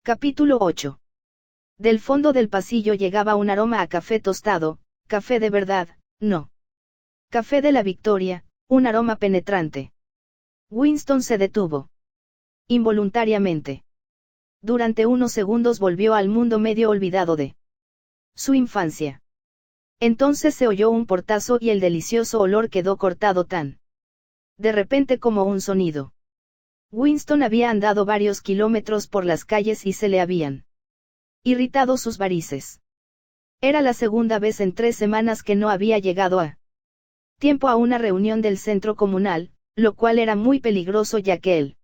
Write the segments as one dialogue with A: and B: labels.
A: Capítulo 8. Del fondo del pasillo llegaba un aroma a café tostado, café de verdad, no. Café de la Victoria, un aroma penetrante. Winston se detuvo. Involuntariamente. Durante unos segundos volvió al mundo medio olvidado de su infancia. Entonces se oyó un portazo y el delicioso olor quedó cortado tan de repente como un sonido. Winston había andado varios kilómetros por las calles y se le habían irritado sus varices. Era la segunda vez en 3 semanas que no había llegado a tiempo a una reunión del centro comunal, lo cual era muy peligroso ya que el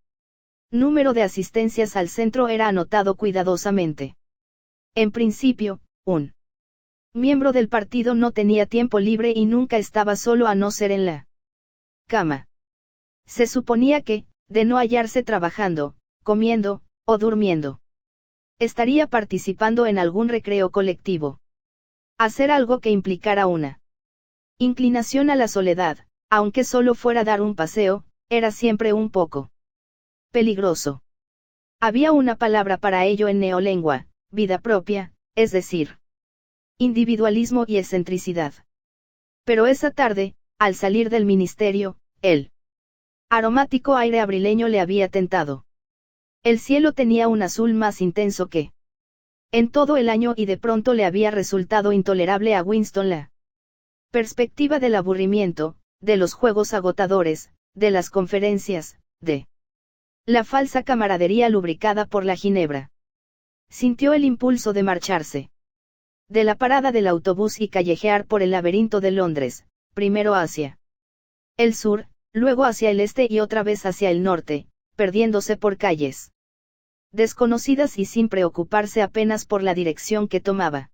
A: número de asistencias al centro era anotado cuidadosamente. En principio, un miembro del partido no tenía tiempo libre y nunca estaba solo a no ser en la cama. Se suponía que, de no hallarse trabajando, comiendo, o durmiendo, estaría participando en algún recreo colectivo. Hacer algo que implicara una inclinación a la soledad, aunque solo fuera dar un paseo, era siempre un poco peligroso. Había una palabra para ello en neolengua, vida propia, es decir, individualismo y excentricidad. Pero esa tarde, al salir del ministerio, el aromático aire abrileño le había tentado. El cielo tenía un azul más intenso que en todo el año y de pronto le había resultado intolerable a Winston la perspectiva del aburrimiento, de los juegos agotadores, de las conferencias, de la falsa camaradería lubricada por la ginebra. Sintió el impulso de marcharse de la parada del autobús y callejear por el laberinto de Londres, primero hacia el sur, luego hacia el este y otra vez hacia el norte, perdiéndose por calles desconocidas y sin preocuparse apenas por la dirección que tomaba.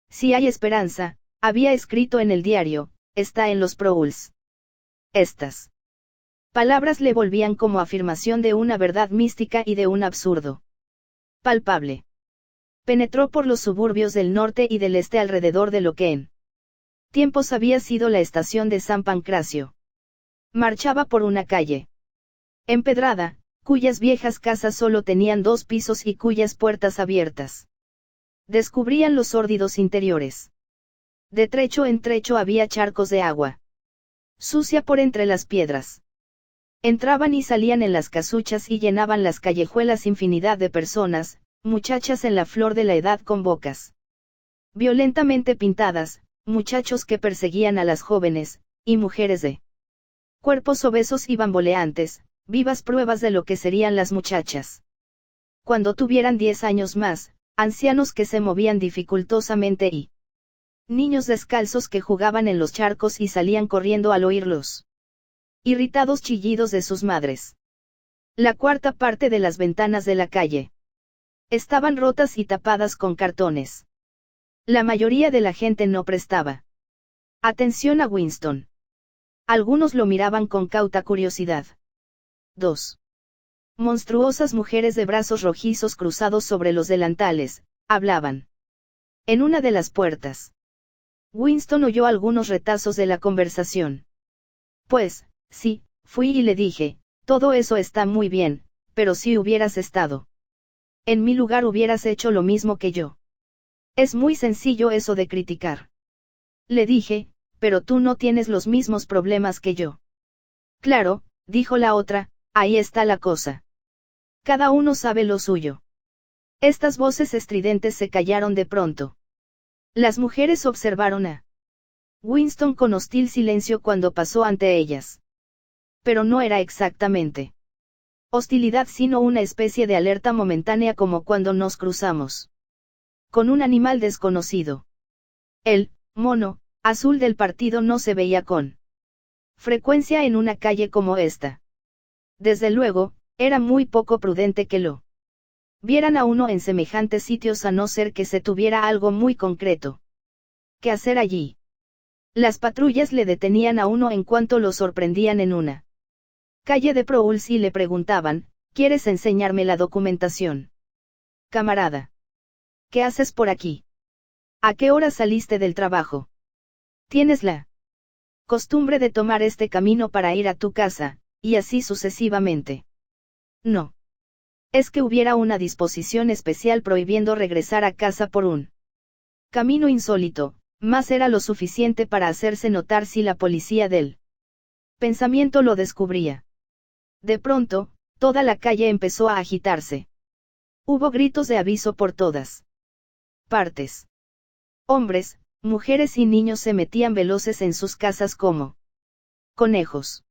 A: Si hay esperanza, había escrito en el diario, está en los Proulx. Estas palabras le volvían como afirmación de una verdad mística y de un absurdo palpable. Penetró por los suburbios del norte y del este alrededor de lo que en tiempos había sido la estación de San Pancracio. Marchaba por una calle empedrada, cuyas viejas casas solo tenían 2 pisos y cuyas puertas abiertas descubrían los sórdidos interiores. De trecho en trecho había charcos de agua sucia por entre las piedras. Entraban y salían en las casuchas y llenaban las callejuelas infinidad de personas, muchachas en la flor de la edad con bocas violentamente pintadas, muchachos que perseguían a las jóvenes, y mujeres de cuerpos obesos y bamboleantes, vivas pruebas de lo que serían las muchachas cuando tuvieran 10 años más, ancianos que se movían dificultosamente y niños descalzos que jugaban en los charcos y salían corriendo al oír los irritados chillidos de sus madres. La cuarta parte de las ventanas de la calle estaban rotas y tapadas con cartones. La mayoría de la gente no prestaba atención a Winston. Algunos lo miraban con cauta curiosidad. 2. Monstruosas mujeres de brazos rojizos cruzados sobre los delantales, hablaban en una de las puertas. Winston oyó algunos retazos de la conversación. Pues, sí, fui y le dije, todo eso está muy bien, pero si hubieras estado en mi lugar hubieras hecho lo mismo que yo. Es muy sencillo eso de criticar. Le dije, pero tú no tienes los mismos problemas que yo. Claro, dijo la otra, ahí está la cosa. Cada uno sabe lo suyo. Estas voces estridentes se callaron de pronto. Las mujeres observaron a Winston con hostil silencio cuando pasó ante ellas. Pero no era exactamente hostilidad sino una especie de alerta momentánea como cuando nos cruzamos con un animal desconocido. El mono azul del partido no se veía con frecuencia en una calle como esta. Desde luego, era muy poco prudente que lo vieran a uno en semejantes sitios a no ser que se tuviera algo muy concreto que hacer allí. Las patrullas le detenían a uno en cuanto lo sorprendían en una calle de Proulx y le preguntaban, ¿quieres enseñarme la documentación? Camarada. ¿Qué haces por aquí? ¿A qué hora saliste del trabajo? ¿Tienes la costumbre de tomar este camino para ir a tu casa, y así sucesivamente? No. Es que hubiera una disposición especial prohibiendo regresar a casa por un camino insólito, más era lo suficiente para hacerse notar si la policía del pensamiento lo descubría. De pronto, toda la calle empezó a agitarse. Hubo gritos de aviso por todas partes. Hombres, mujeres y niños se metían veloces en sus casas como conejos.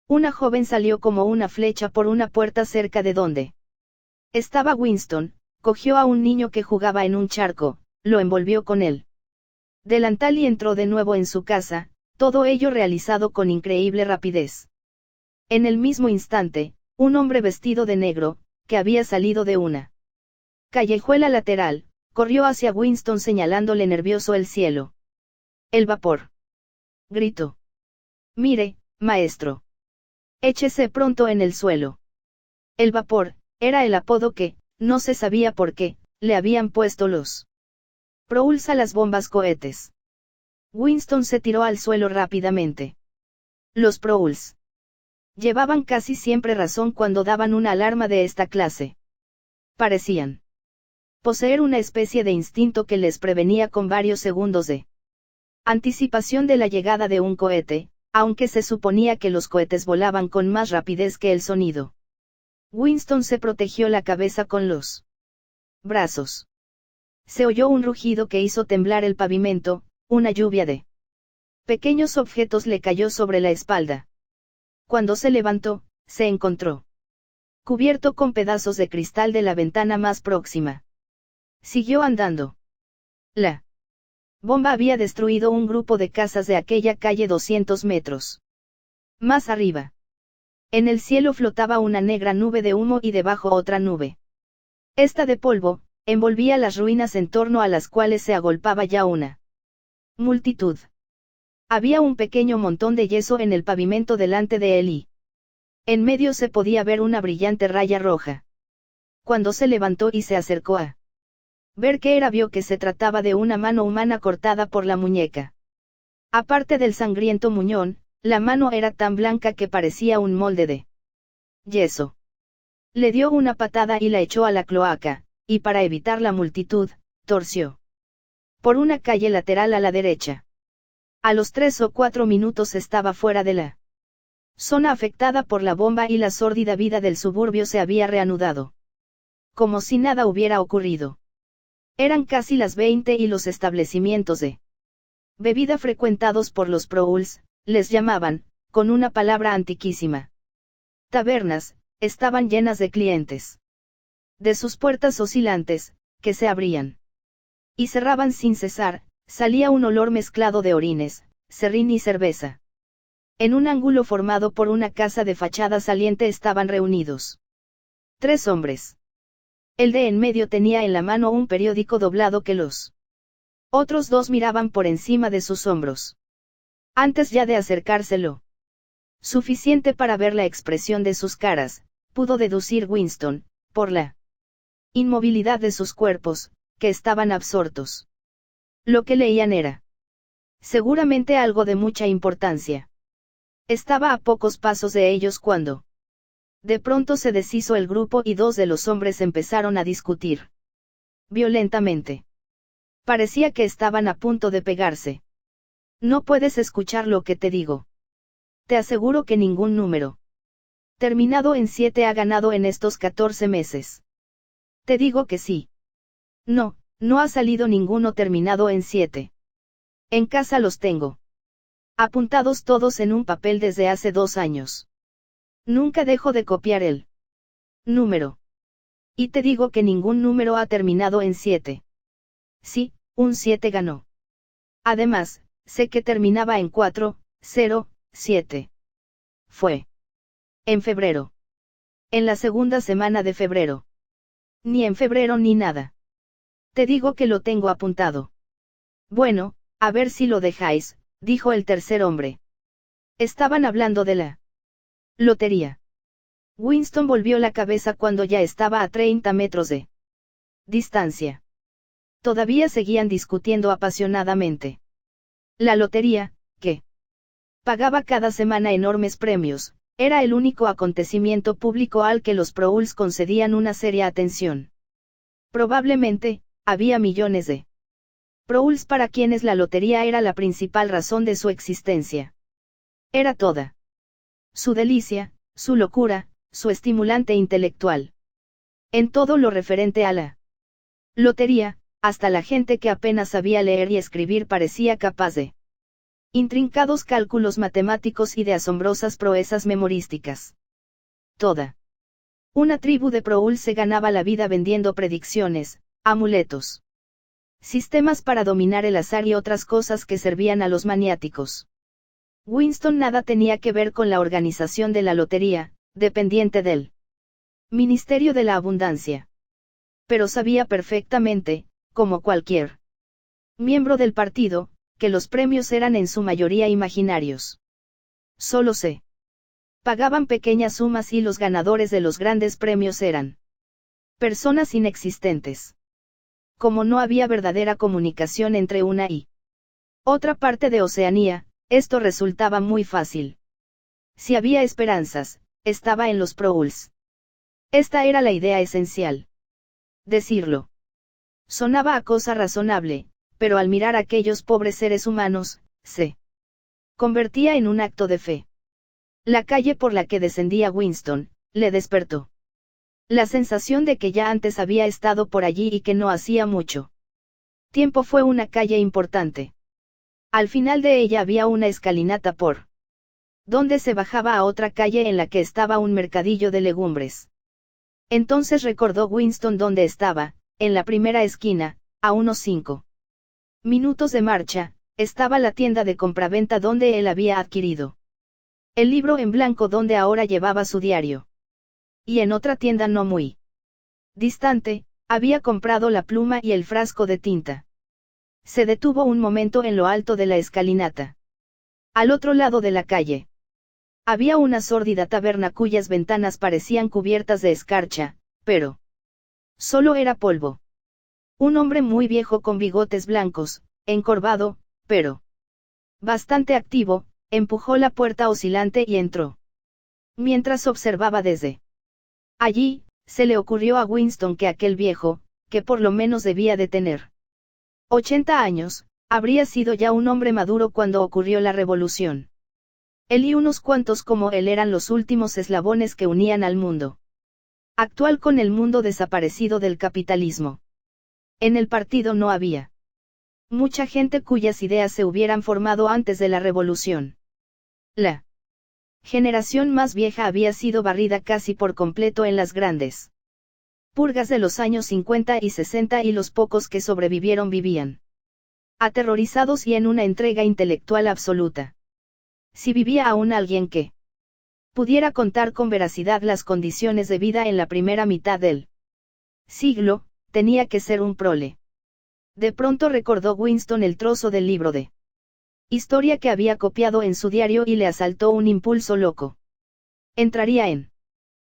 A: Una joven salió como una flecha por una puerta cerca de donde estaba Winston, cogió a un niño que jugaba en un charco, lo envolvió con él delantal y entró de nuevo en su casa, todo ello realizado con increíble rapidez. En el mismo instante, un hombre vestido de negro, que había salido de una callejuela lateral, corrió hacia Winston señalándole nervioso el cielo. El vapor. Gritó. Mire, maestro. Échese pronto en el suelo. El vapor, era el apodo que, no se sabía por qué, le habían puesto los Proulx a las bombas cohetes. Winston se tiró al suelo rápidamente. Los Proulx llevaban casi siempre razón cuando daban una alarma de esta clase. Parecían poseer una especie de instinto que les prevenía con varios segundos de anticipación de la llegada de un cohete, aunque se suponía que los cohetes volaban con más rapidez que el sonido. Winston se protegió la cabeza con los brazos. Se oyó un rugido que hizo temblar el pavimento, una lluvia de pequeños objetos le cayó sobre la espalda. Cuando se levantó, se encontró cubierto con pedazos de cristal de la ventana más próxima. Siguió andando. La bomba había destruido un grupo de casas de aquella calle 200 metros. Más arriba. En el cielo flotaba una negra nube de humo y debajo otra nube. Esta de polvo, envolvía las ruinas en torno a las cuales se agolpaba ya una multitud. Había un pequeño montón de yeso en el pavimento delante de él y en medio se podía ver una brillante raya roja. Cuando se levantó y se acercó a ver qué era, vio que se trataba de una mano humana cortada por la muñeca. Aparte del sangriento muñón, la mano era tan blanca que parecía un molde de yeso. Le dio una patada y la echó a la cloaca, y para evitar la multitud, torció por una calle lateral a la derecha. A los 3 o 4 minutos estaba fuera de la zona afectada por la bomba y la sórdida vida del suburbio se había reanudado. Como si nada hubiera ocurrido. Eran casi las 20 y los establecimientos de bebida frecuentados por los Proulx, les llamaban, con una palabra antiquísima. Tabernas, estaban llenas de clientes. De sus puertas oscilantes, que se abrían y cerraban sin cesar, salía un olor mezclado de orines, serrín y cerveza. En un ángulo formado por una casa de fachada saliente estaban reunidos 3 hombres. El de en medio tenía en la mano un periódico doblado que los otros 2 miraban por encima de sus hombros. Antes ya de acercárselo suficiente para ver la expresión de sus caras, pudo deducir Winston, por la inmovilidad de sus cuerpos, que estaban absortos. Lo que leían era seguramente algo de mucha importancia. Estaba a pocos pasos de ellos cuando de pronto se deshizo el grupo y 2 de los hombres empezaron a discutir violentamente. Parecía que estaban a punto de pegarse. No puedes escuchar lo que te digo. Te aseguro que ningún número terminado en 7 ha ganado en estos 14 meses. Te digo que sí. No, no ha salido ninguno terminado en 7. En casa los tengo apuntados todos en un papel desde hace 2 años. Nunca dejo de copiar el número. Y te digo que ningún número ha terminado en 7. Sí, un 7 ganó. Además, sé que terminaba en 4, 0, 7. Fue en febrero. En la segunda semana de febrero. Ni en febrero ni nada. Te digo que lo tengo apuntado. Bueno, a ver si lo dejáis, dijo el tercer hombre. Estaban hablando de la lotería. Winston volvió la cabeza cuando ya estaba a 30 metros de distancia. Todavía seguían discutiendo apasionadamente. La lotería, que pagaba cada semana enormes premios, Era el único acontecimiento público al que los Prouls concedían una seria atención. Probablemente, había millones de Prouls para quienes la lotería era la principal razón de su existencia. Era toda su delicia, su locura, su estimulante intelectual. En todo lo referente a la lotería, hasta la gente que apenas sabía leer y escribir parecía capaz de intrincados cálculos matemáticos y de asombrosas proezas memorísticas. Toda una tribu de Prouls se ganaba la vida vendiendo predicciones, amuletos, sistemas para dominar el azar y otras cosas que servían a los maniáticos. Winston nada tenía que ver con la organización de la lotería, dependiente del Ministerio de la Abundancia. Pero sabía perfectamente, como cualquier miembro del partido, que los premios eran en su mayoría imaginarios. Solo se pagaban pequeñas sumas y los ganadores de los grandes premios eran personas inexistentes. Como no había verdadera comunicación entre una y otra parte de Oceanía, esto resultaba muy fácil. Si había esperanzas, estaba en los Prouls. Esta era la idea esencial. Decirlo sonaba a cosa razonable, pero al mirar a aquellos pobres seres humanos, se convertía en un acto de fe. La calle por la que descendía Winston, le despertó la sensación de que ya antes había estado por allí y que no hacía mucho tiempo fue una calle importante. Al final de ella había una escalinata por donde se bajaba a otra calle en la que estaba un mercadillo de legumbres. Entonces recordó Winston dónde estaba, en la primera esquina, a unos 5 minutos de marcha, estaba la tienda de compraventa donde él había adquirido el libro en blanco donde ahora llevaba su diario. Y en otra tienda no muy distante, había comprado la pluma y el frasco de tinta. Se detuvo un momento en lo alto de la escalinata. Al otro lado de la calle había una sórdida taberna cuyas ventanas parecían cubiertas de escarcha, pero solo era polvo. Un hombre muy viejo con bigotes blancos, encorvado, pero bastante activo, empujó la puerta oscilante y entró. Mientras observaba desde allí, se le ocurrió a Winston que aquel viejo, que por lo menos debía de tener 80 años, habría sido ya un hombre maduro cuando ocurrió la revolución. Él y unos cuantos como él eran los últimos eslabones que unían al mundo actual con el mundo desaparecido del capitalismo. En el partido no había mucha gente cuyas ideas se hubieran formado antes de la revolución. La generación más vieja había sido barrida casi por completo en las grandes purgas de los años 50 y 60 y los pocos que sobrevivieron vivían aterrorizados y en una entrega intelectual absoluta. Si vivía aún alguien que pudiera contar con veracidad las condiciones de vida en la primera mitad del siglo, tenía que ser un prole. De pronto recordó Winston el trozo del libro de historia que había copiado en su diario y le asaltó un impulso loco. Entraría en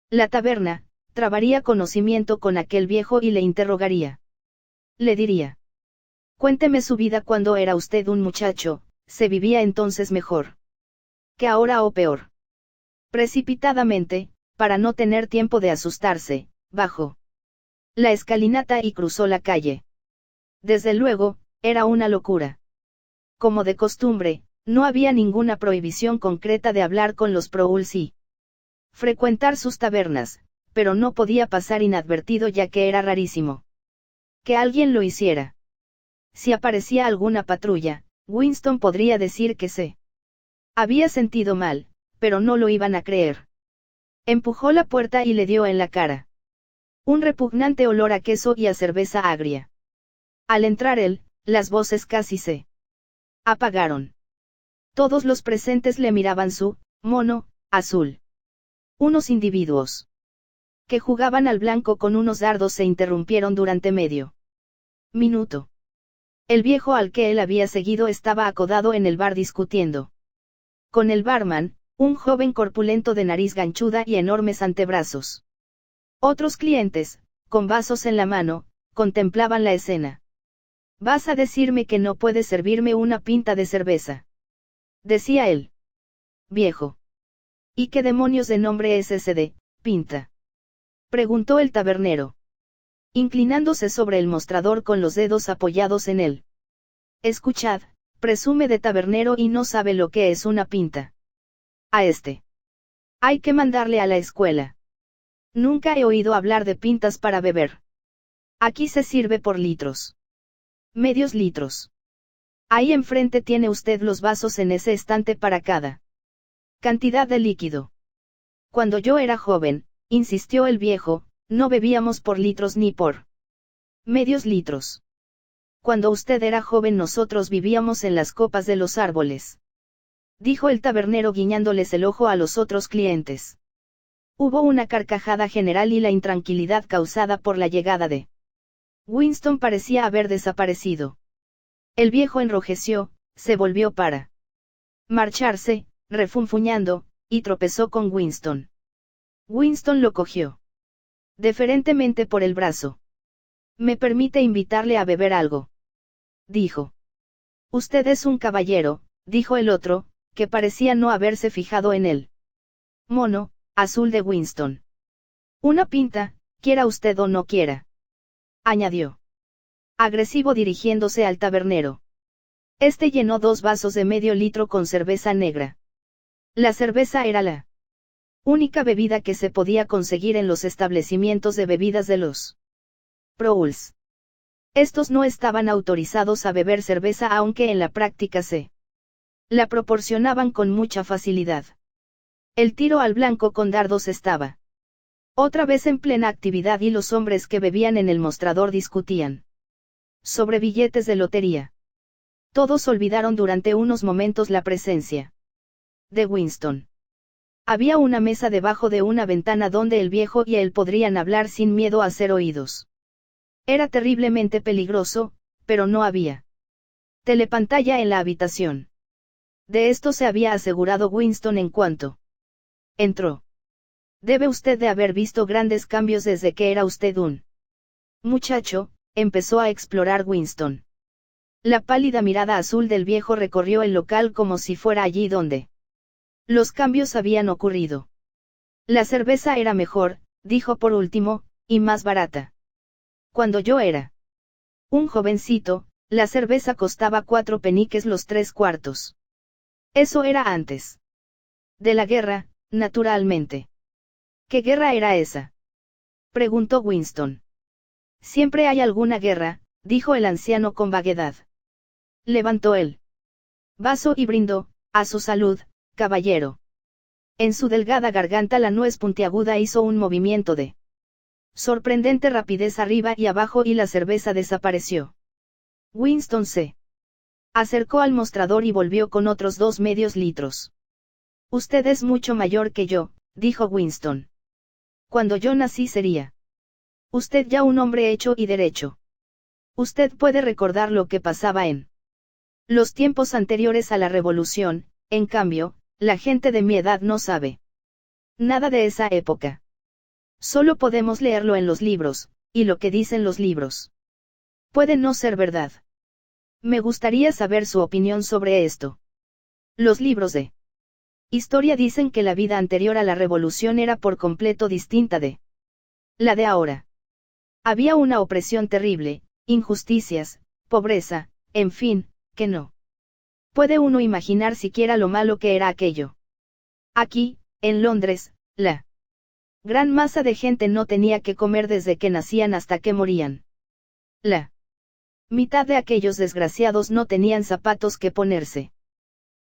A: la taberna, trabaría conocimiento con aquel viejo y le interrogaría. Le diría: cuénteme su vida cuando era usted un muchacho, ¿se vivía entonces mejor que ahora o peor? Precipitadamente, para no tener tiempo de asustarse, bajó la escalinata y cruzó la calle. Desde luego, era una locura. Como de costumbre, no había ninguna prohibición concreta de hablar con los Prouls y frecuentar sus tabernas, pero no podía pasar inadvertido ya que era rarísimo que alguien lo hiciera. Si aparecía alguna patrulla, Winston podría decir que se había sentido mal, pero no lo iban a creer. Empujó la puerta y le dio en la cara un repugnante olor a queso y a cerveza agria. Al entrar él, las voces casi se apagaron. Todos los presentes le miraban su mono azul. Unos individuos que jugaban al blanco con unos dardos se interrumpieron durante medio minuto. El viejo al que él había seguido estaba acodado en el bar discutiendo con el barman, un joven corpulento de nariz ganchuda y enormes antebrazos. Otros clientes, con vasos en la mano, contemplaban la escena. «¿Vas a decirme que no puedes servirme una pinta de cerveza?», decía él. «Viejo. ¿Y qué demonios de nombre es ese de pinta? Preguntó el tabernero, inclinándose sobre el mostrador con los dedos apoyados en él. Escuchad, presume de tabernero y no sabe lo que es una pinta. A este. Hay que mandarle a la escuela. Nunca he oído hablar de pintas para beber. Aquí se sirve por litros. Medios litros. Ahí enfrente tiene usted los vasos en ese estante para cada cantidad de líquido. Cuando yo era joven, insistió el viejo, no bebíamos por litros ni por medios litros. Cuando usted era joven nosotros vivíamos en las copas de los árboles. Dijo el tabernero guiñándoles el ojo a los otros clientes. Hubo una carcajada general y la intranquilidad causada por la llegada de Winston parecía haber desaparecido. El viejo enrojeció, se volvió para marcharse, refunfuñando, y tropezó con Winston. Winston lo cogió deferentemente por el brazo. ¿Me permite invitarle a beber algo?, dijo. Usted es un caballero, dijo el otro, que parecía no haberse fijado en él. Mono azul de Winston. Una pinta, quiera usted o no quiera, añadió. Agresivo dirigiéndose al tabernero. Este llenó 2 vasos de medio litro con cerveza negra. La cerveza era la única bebida que se podía conseguir en los establecimientos de bebidas de los Proles. Estos no estaban autorizados a beber cerveza aunque en la práctica se la proporcionaban con mucha facilidad. El tiro al blanco con dardos estaba otra vez en plena actividad y los hombres que bebían en el mostrador discutían sobre billetes de lotería. Todos olvidaron durante unos momentos la presencia de Winston. Había una mesa debajo de una ventana donde el viejo y él podrían hablar sin miedo a ser oídos. Era terriblemente peligroso, pero no había telepantalla en la habitación. De esto se había asegurado Winston en cuanto entró. Debe usted de haber visto grandes cambios desde que era usted un muchacho, empezó a explorar Winston. La pálida mirada azul del viejo recorrió el local como si fuera allí donde los cambios habían ocurrido. La cerveza era mejor, dijo por último, y más barata. Cuando yo era un jovencito, la cerveza costaba 4 peniques los 3/4. Eso era antes de la guerra, naturalmente. ¿Qué guerra era esa?, preguntó Winston. Siempre hay alguna guerra, dijo el anciano con vaguedad. Levantó el vaso y brindó, a su salud, caballero. En su delgada garganta la nuez puntiaguda hizo un movimiento de sorprendente rapidez arriba y abajo y la cerveza desapareció. Winston se acercó al mostrador y volvió con otros 2 medios litros. Usted es mucho mayor que yo, dijo Winston. Cuando yo nací sería usted ya un hombre hecho y derecho. Usted puede recordar lo que pasaba en los tiempos anteriores a la revolución, en cambio, la gente de mi edad no sabe nada de esa época. Solo podemos leerlo en los libros, y lo que dicen los libros puede no ser verdad. Me gustaría saber su opinión sobre esto. Los libros de historia dicen que la vida anterior a la revolución era por completo distinta de la de ahora. Había una opresión terrible, injusticias, pobreza, en fin, que no puede uno imaginar siquiera lo malo que era aquello. Aquí, en Londres, la gran masa de gente no tenía que comer desde que nacían hasta que morían. La mitad de aquellos desgraciados no tenían zapatos que ponerse.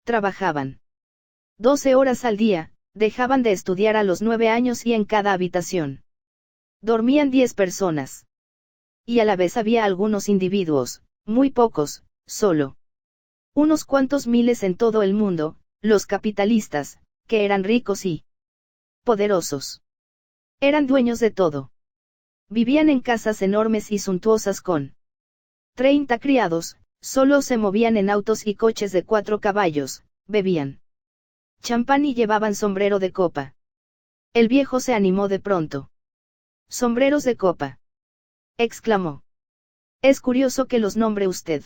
A: Trabajaban 12 horas al día, dejaban de estudiar a los 9 años y en cada habitación dormían 10 personas. Y a la vez había algunos individuos, muy pocos, solo unos cuantos miles en todo el mundo, los capitalistas, que eran ricos y poderosos. Eran dueños de todo. Vivían en casas enormes y suntuosas con 30 criados, solo se movían en autos y coches de 4 caballos, bebían champán y llevaban sombrero de copa. El viejo se animó de pronto. «Sombreros de copa», exclamó. «Es curioso que los nombre usted.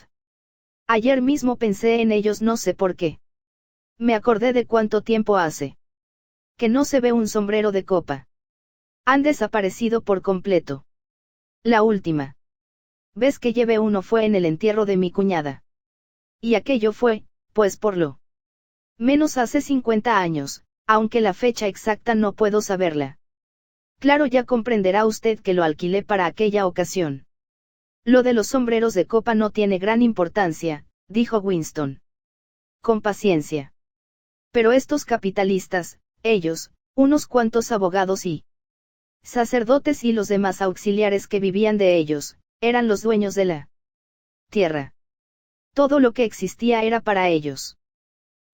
A: Ayer mismo pensé en ellos, no sé por qué. Me acordé de cuánto tiempo hace Que no se ve un sombrero de copa. Han desaparecido por completo. La última vez que llevé uno fue en el entierro de mi cuñada. Y aquello fue, pues por lo menos hace 50 años, aunque la fecha exacta no puedo saberla. Claro, ya comprenderá usted que lo alquilé para aquella ocasión. Lo de los sombreros de copa no tiene gran importancia, dijo Winston. Con paciencia. Pero estos capitalistas, ellos, unos cuantos abogados y sacerdotes y los demás auxiliares que vivían de ellos, eran los dueños de la tierra. Todo lo que existía era para ellos.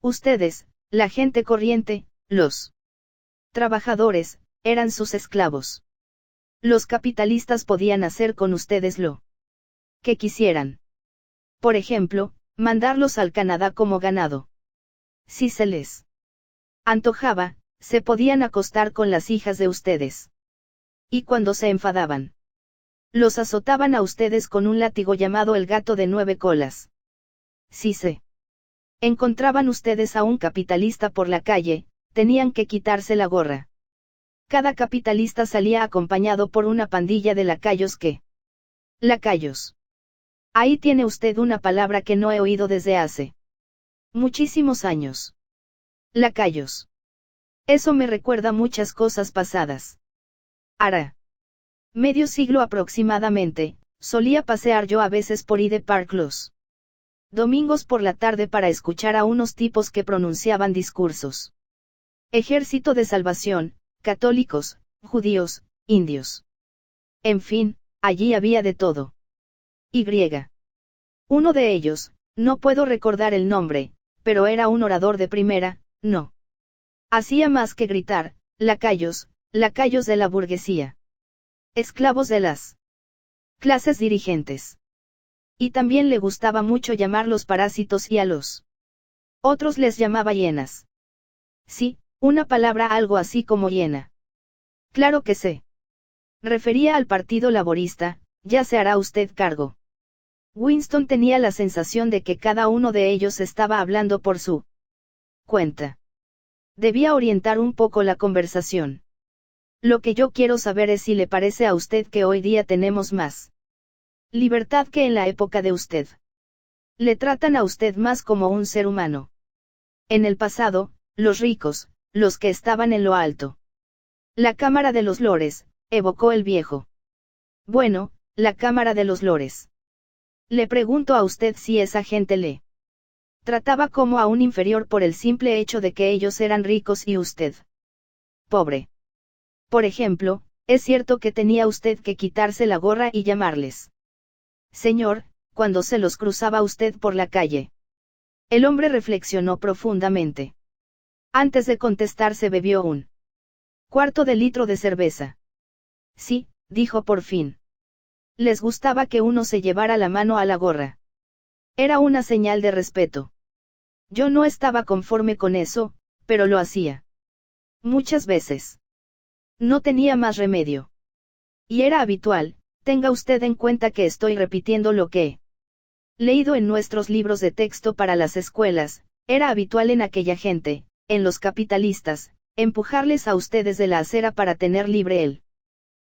A: Ustedes, la gente corriente, los trabajadores, eran sus esclavos. Los capitalistas podían hacer con ustedes lo que quisieran. Por ejemplo, mandarlos al Canadá como ganado. Si se les antojaba, se podían acostar con las hijas de ustedes. Y cuando se enfadaban, los azotaban a ustedes con un látigo llamado el gato de 9 colas. Si se encontraban ustedes a un capitalista por la calle, tenían que quitarse la gorra. Cada capitalista salía acompañado por una pandilla de lacayos que... Lacayos. Ahí tiene usted una palabra que no he oído desde hace muchísimos años. Lacayos. Eso me recuerda muchas cosas pasadas. Hará medio siglo aproximadamente, solía pasear yo a veces por Hyde Park los domingos por la tarde para escuchar a unos tipos que pronunciaban discursos. Ejército de Salvación, católicos, judíos, indios. En fin, allí había de todo. Y. Uno de ellos, no puedo recordar el nombre, pero era un orador de primera, no hacía más que gritar, lacayos, lacayos de la burguesía. Esclavos de las clases dirigentes. Y también le gustaba mucho llamarlos parásitos y a los otros les llamaba hienas. Sí, una palabra algo así como hiena. Claro que sé. Refería al Partido Laborista, ya se hará usted cargo. Winston tenía la sensación de que cada uno de ellos estaba hablando por su cuenta. Debía orientar un poco la conversación. Lo que yo quiero saber es si le parece a usted que hoy día tenemos más libertad que en la época de usted. Le tratan a usted más como un ser humano. En el pasado, los ricos, los que estaban en lo alto. La Cámara de los Lores, evocó el viejo. Bueno, la Cámara de los Lores. Le pregunto a usted si esa gente le trataba como a un inferior por el simple hecho de que ellos eran ricos y usted pobre. Por ejemplo, es cierto que tenía usted que quitarse la gorra y llamarles señor, cuando se los cruzaba usted por la calle. El hombre reflexionó profundamente. Antes de contestar se bebió un cuarto de litro de cerveza. Sí, dijo por fin. Les gustaba que uno se llevara la mano a la gorra. Era una señal de respeto. Yo no estaba conforme con eso, pero lo hacía. Muchas veces. No tenía más remedio. Y era habitual, tenga usted en cuenta que estoy repitiendo lo que he leído en nuestros libros de texto para las escuelas, era habitual en aquella gente, en los capitalistas, empujarles a ustedes de la acera para tener libre el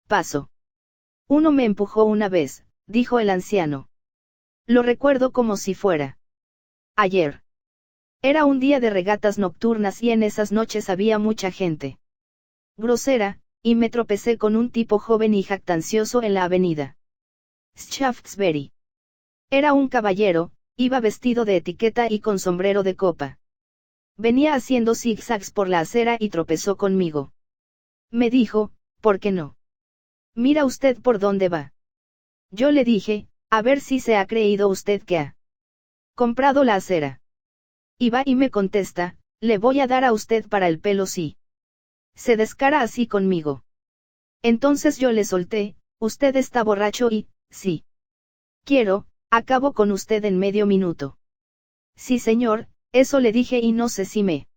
A: paso. Uno me empujó una vez, dijo el anciano. Lo recuerdo como si fuera ayer. Era un día de regatas nocturnas y en esas noches había mucha gente grosera, y me tropecé con un tipo joven y jactancioso en la avenida Shaftesbury. Era un caballero, iba vestido de etiqueta y con sombrero de copa. Venía haciendo zigzags por la acera y tropezó conmigo. Me dijo, ¿por qué no? Mira usted por dónde va. Yo le dije, a ver si se ha creído usted que ha comprado la acera. Y va y me contesta, le voy a dar a usted para el pelo si se descara así conmigo. Entonces yo le solté, usted está borracho y, sí quiero, acabo con usted en medio minuto. Sí señor, eso le dije y no sé si me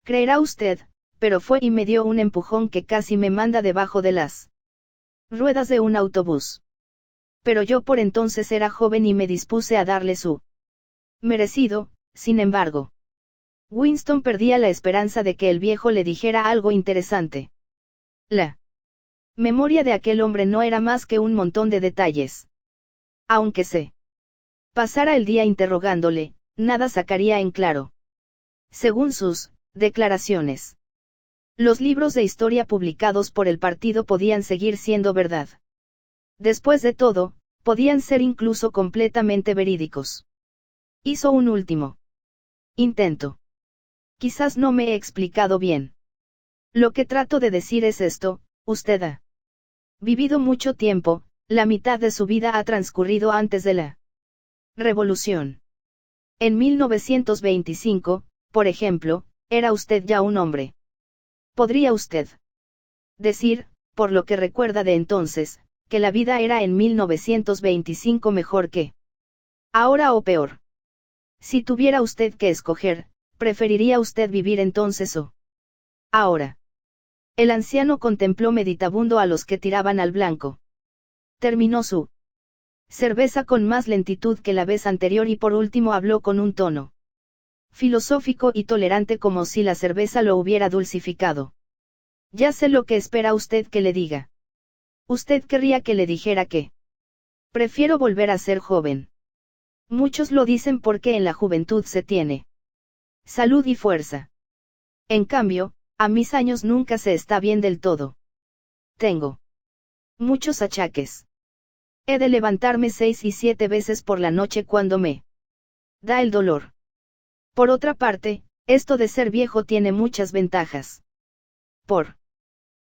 A: creerá usted, pero fue y me dio un empujón que casi me manda debajo de las ruedas de un autobús. Pero yo por entonces era joven y me dispuse a darle su merecido, sin embargo. Winston perdía la esperanza de que el viejo le dijera algo interesante. La memoria de aquel hombre no era más que un montón de detalles. Aunque se pasara el día interrogándole, nada sacaría en claro. Según sus declaraciones, los libros de historia publicados por el partido podían seguir siendo verdad. Después de todo, podían ser incluso completamente verídicos. Hizo un último intento. Quizás no me he explicado bien. Lo que trato de decir es esto: usted ha vivido mucho tiempo, la mitad de su vida ha transcurrido antes de la Revolución. En 1925, por ejemplo, era usted ya un hombre. ¿Podría usted decir, por lo que recuerda de entonces, que la vida era en 1925 mejor que ahora o peor? Si tuviera usted que escoger, ¿preferiría usted vivir entonces o ahora? El anciano contempló meditabundo a los que tiraban al blanco. Terminó su cerveza con más lentitud que la vez anterior y por último habló con un tono filosófico y tolerante como si la cerveza lo hubiera dulcificado. Ya sé lo que espera usted que le diga. Usted querría que le dijera que prefiero volver a ser joven. Muchos lo dicen porque en la juventud se tiene salud y fuerza. En cambio, a mis años nunca se está bien del todo. Tengo muchos achaques. He de levantarme 6 y 7 veces por la noche cuando me da el dolor. Por otra parte, esto de ser viejo tiene muchas ventajas. Por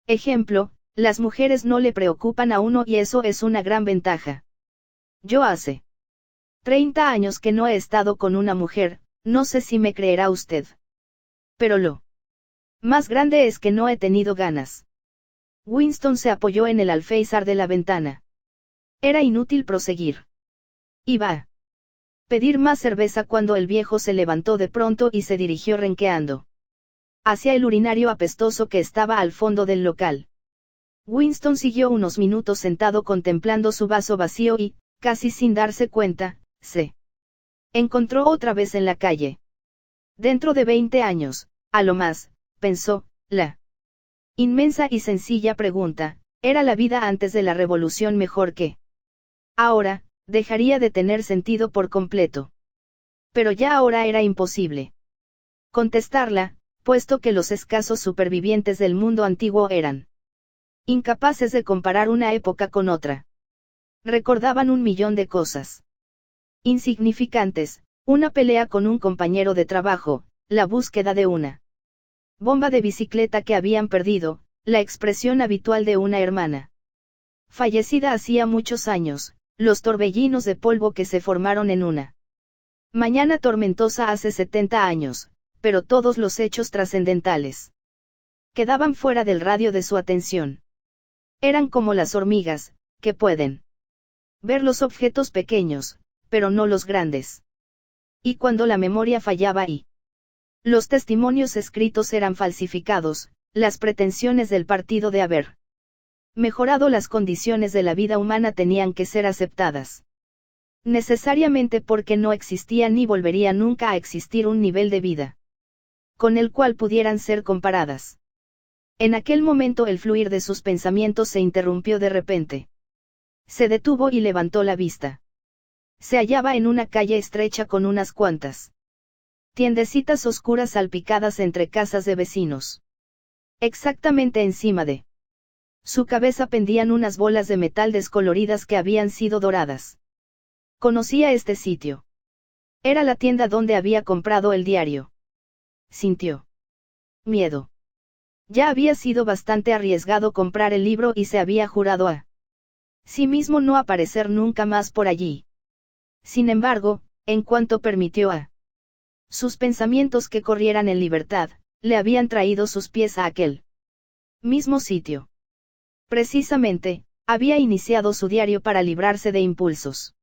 A: ejemplo, las mujeres no le preocupan a uno y eso es una gran ventaja. Yo hace 30 años que no he estado con una mujer, no sé si me creerá usted. Pero lo más grande es que no he tenido ganas. Winston se apoyó en el alféizar de la ventana. Era inútil proseguir. Iba a pedir más cerveza cuando el viejo se levantó de pronto y se dirigió renqueando hacia el urinario apestoso que estaba al fondo del local. Winston siguió unos minutos sentado contemplando su vaso vacío y, casi sin darse cuenta, se encontró otra vez en la calle. Dentro de 20 años, a lo más, pensó, la inmensa y sencilla pregunta, ¿era la vida antes de la revolución mejor que ahora? Dejaría de tener sentido por completo. Pero ya ahora era imposible contestarla, puesto que los escasos supervivientes del mundo antiguo eran incapaces de comparar una época con otra. Recordaban 1.000.000 de cosas insignificantes, una pelea con un compañero de trabajo, la búsqueda de una bomba de bicicleta que habían perdido, la expresión habitual de una hermana fallecida hacía muchos años, los torbellinos de polvo que se formaron en una mañana tormentosa hace 70 años, pero todos los hechos trascendentales quedaban fuera del radio de su atención. Eran como las hormigas, que pueden ver los objetos pequeños, pero no los grandes. Y cuando la memoria fallaba y los testimonios escritos eran falsificados, las pretensiones del partido de haber mejorado las condiciones de la vida humana tenían que ser aceptadas. Necesariamente porque no existía ni volvería nunca a existir un nivel de vida con el cual pudieran ser comparadas. En aquel momento el fluir de sus pensamientos se interrumpió de repente. Se detuvo y levantó la vista. Se hallaba en una calle estrecha con unas cuantas tiendecitas oscuras salpicadas entre casas de vecinos. Exactamente encima de su cabeza pendían unas bolas de metal descoloridas que habían sido doradas. Conocía este sitio. Era la tienda donde había comprado el diario. Sintió miedo. Ya había sido bastante arriesgado comprar el libro y se había jurado a sí mismo no aparecer nunca más por allí. Sin embargo, en cuanto permitió a sus pensamientos que corrieran en libertad, le habían traído sus pies a aquel mismo sitio. Precisamente, había iniciado su diario para librarse de impulsos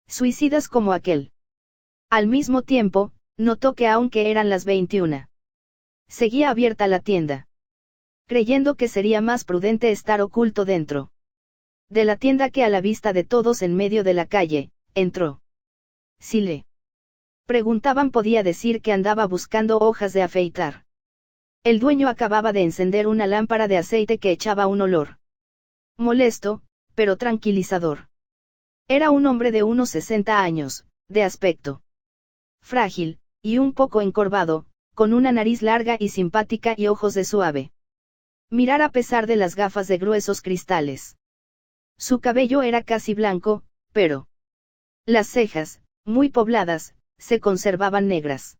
A: suicidas como aquel. Al mismo tiempo, notó que aunque eran las 21, seguía abierta la tienda. Creyendo que sería más prudente estar oculto dentro de la tienda que a la vista de todos en medio de la calle, entró. Si le Preguntaban, podía decir que andaba buscando hojas de afeitar. El dueño acababa de encender una lámpara de aceite que echaba un olor molesto, pero tranquilizador. Era un hombre de unos 60 años, de aspecto frágil, y un poco encorvado, con una nariz larga y simpática y ojos de suave mirar a pesar de las gafas de gruesos cristales. Su cabello era casi blanco, pero las cejas, muy pobladas, se conservaban negras.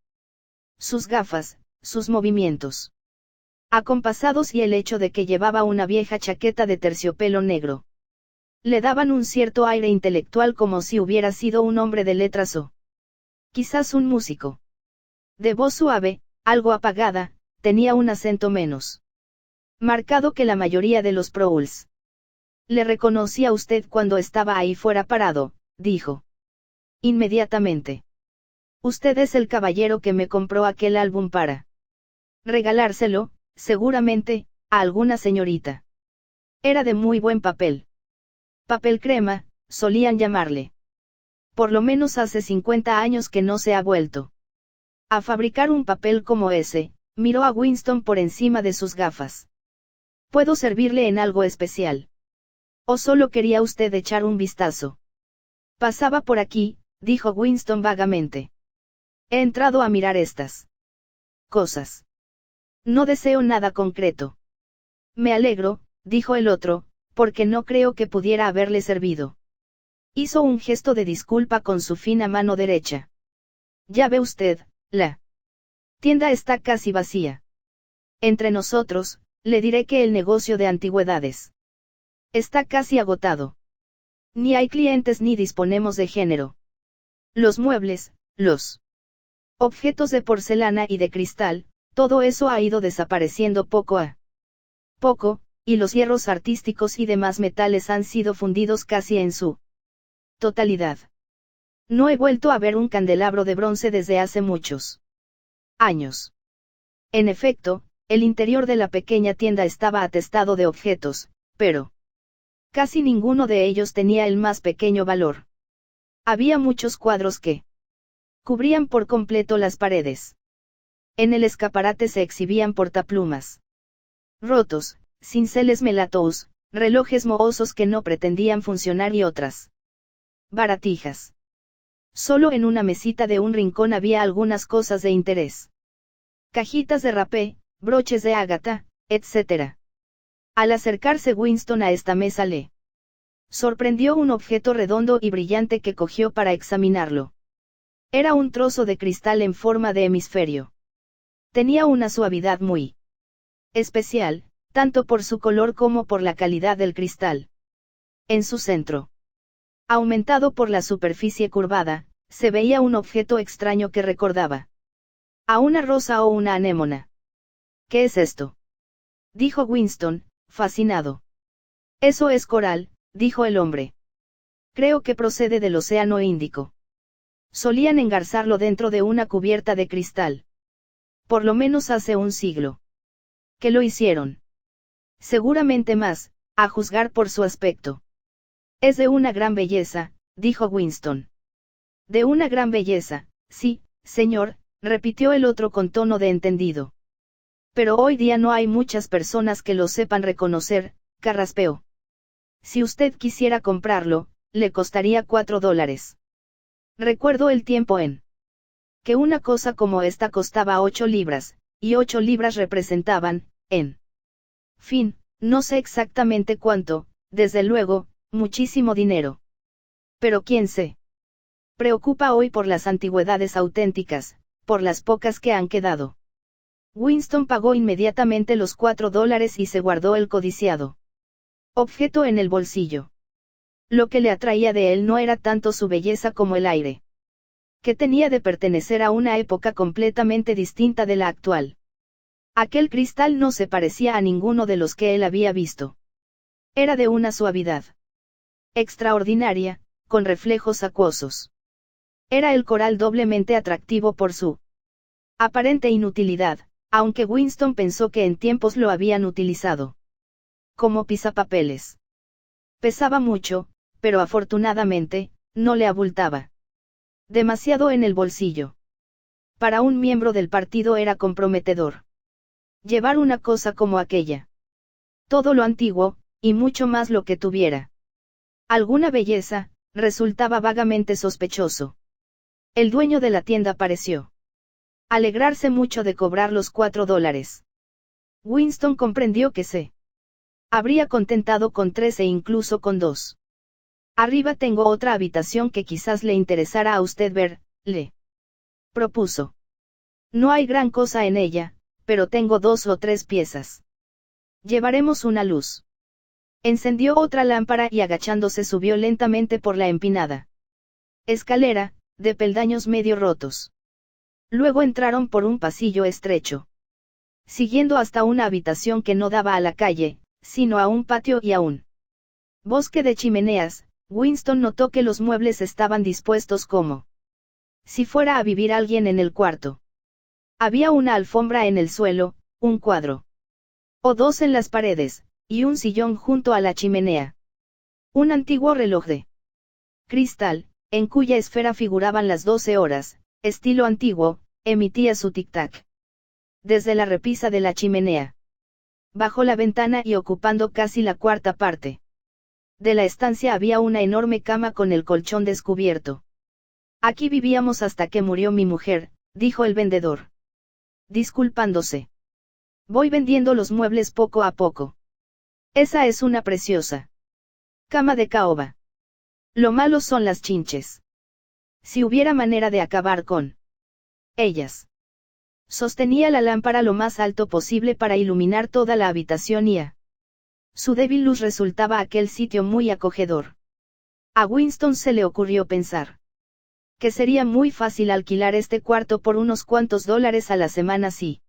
A: Sus gafas, sus movimientos acompasados y el hecho de que llevaba una vieja chaqueta de terciopelo negro le daban un cierto aire intelectual, como si hubiera sido un hombre de letras o quizás un músico. De voz suave, algo apagada, tenía un acento menos marcado que la mayoría de los Prowls. «Le reconocí a usted cuando estaba ahí fuera parado», dijo. «Inmediatamente. Usted es el caballero que me compró aquel álbum para regalárselo, seguramente, a alguna señorita. Era de muy buen papel. Papel crema, solían llamarle. Por lo menos hace 50 años que no se ha vuelto a fabricar un papel como ese», miró a Winston por encima de sus gafas. «¿Puedo servirle en algo especial? ¿O solo quería usted echar un vistazo?» «Pasaba por aquí», dijo Winston vagamente. «He entrado a mirar estas cosas. No deseo nada concreto». «Me alegro», dijo el otro, «porque no creo que pudiera haberle servido». Hizo un gesto de disculpa con su fina mano derecha. «Ya ve usted, la tienda está casi vacía. Entre nosotros, le diré que el negocio de antigüedades está casi agotado. Ni hay clientes ni disponemos de género. Los muebles, los objetos de porcelana y de cristal, todo eso ha ido desapareciendo poco a poco, y los hierros artísticos y demás metales han sido fundidos casi en su totalidad. No he vuelto a ver un candelabro de bronce desde hace muchos años». En efecto, el interior de la pequeña tienda estaba atestado de objetos, pero casi ninguno de ellos tenía el más pequeño valor. Había muchos cuadros que cubrían por completo las paredes. En el escaparate se exhibían portaplumas rotos, cinceles melatous, relojes mohosos que no pretendían funcionar y otras baratijas. Solo en una mesita de un rincón había algunas cosas de interés. Cajitas de rapé, broches de ágata, etc. Al acercarse Winston a esta mesa le sorprendió un objeto redondo y brillante que cogió para examinarlo. Era un trozo de cristal en forma de hemisferio. Tenía una suavidad muy especial, tanto por su color como por la calidad del cristal. En su centro, aumentado por la superficie curvada, se veía un objeto extraño que recordaba a una rosa o una anémona. «¿Qué es esto?», dijo Winston, fascinado. «Eso es coral», dijo el hombre. «Creo que procede del Océano Índico. Solían engarzarlo dentro de una cubierta de cristal. Por lo menos hace un siglo que lo hicieron. Seguramente más, a juzgar por su aspecto». «Es de una gran belleza», dijo Winston. «De una gran belleza, sí, señor», repitió el otro con tono de entendido. «Pero hoy día no hay muchas personas que lo sepan reconocer», carraspeó. «Si usted quisiera comprarlo, le costaría $4. Recuerdo el tiempo en que una cosa como esta costaba 8 libras, y 8 libras representaban, en fin, no sé exactamente cuánto, desde luego, muchísimo dinero. Pero ¿quién se preocupa hoy por las antigüedades auténticas, por las pocas que han quedado?» Winston pagó inmediatamente los $4 y se guardó el codiciado objeto en el bolsillo. Lo que le atraía de él no era tanto su belleza como el aire que tenía de pertenecer a una época completamente distinta de la actual. Aquel cristal no se parecía a ninguno de los que él había visto. Era de una suavidad extraordinaria, con reflejos acuosos. Era el coral doblemente atractivo por su aparente inutilidad, aunque Winston pensó que en tiempos lo habían utilizado como pisapapeles. Pesaba mucho, pero afortunadamente, no le abultaba demasiado en el bolsillo. Para un miembro del partido era comprometedor llevar una cosa como aquella. Todo lo antiguo, y mucho más lo que tuviera alguna belleza, resultaba vagamente sospechoso. El dueño de la tienda pareció alegrarse mucho de cobrar los $4. Winston comprendió que se habría contentado con 3 e incluso con 2. Arriba tengo otra habitación que quizás le interesara a usted ver, le propuso. No hay gran cosa en ella, pero tengo 2 o 3 piezas. Llevaremos una luz. Encendió otra lámpara y agachándose subió lentamente por la empinada escalera, de peldaños medio rotos. Luego entraron por un pasillo estrecho, siguiendo hasta una habitación que no daba a la calle, sino a un patio y a un bosque de chimeneas. Winston notó que los muebles estaban dispuestos como si fuera a vivir alguien en el cuarto. Había una alfombra en el suelo, un cuadro o 2 en las paredes, y un sillón junto a la chimenea. Un antiguo reloj de cristal, en cuya esfera figuraban las 12 horas, estilo antiguo, emitía su tic-tac. Desde la repisa de la chimenea, bajo la ventana y ocupando casi la cuarta parte de la estancia había una enorme cama con el colchón descubierto. Aquí vivíamos hasta que murió mi mujer, dijo el vendedor, disculpándose. Voy vendiendo los muebles poco a poco. Esa es una preciosa cama de caoba. Lo malo son las chinches. Si hubiera manera de acabar con ellas. Sostenía la lámpara lo más alto posible para iluminar toda la habitación y a su débil luz resultaba aquel sitio muy acogedor. A Winston se le ocurrió pensar que sería muy fácil alquilar este cuarto por unos cuantos $, a la semana si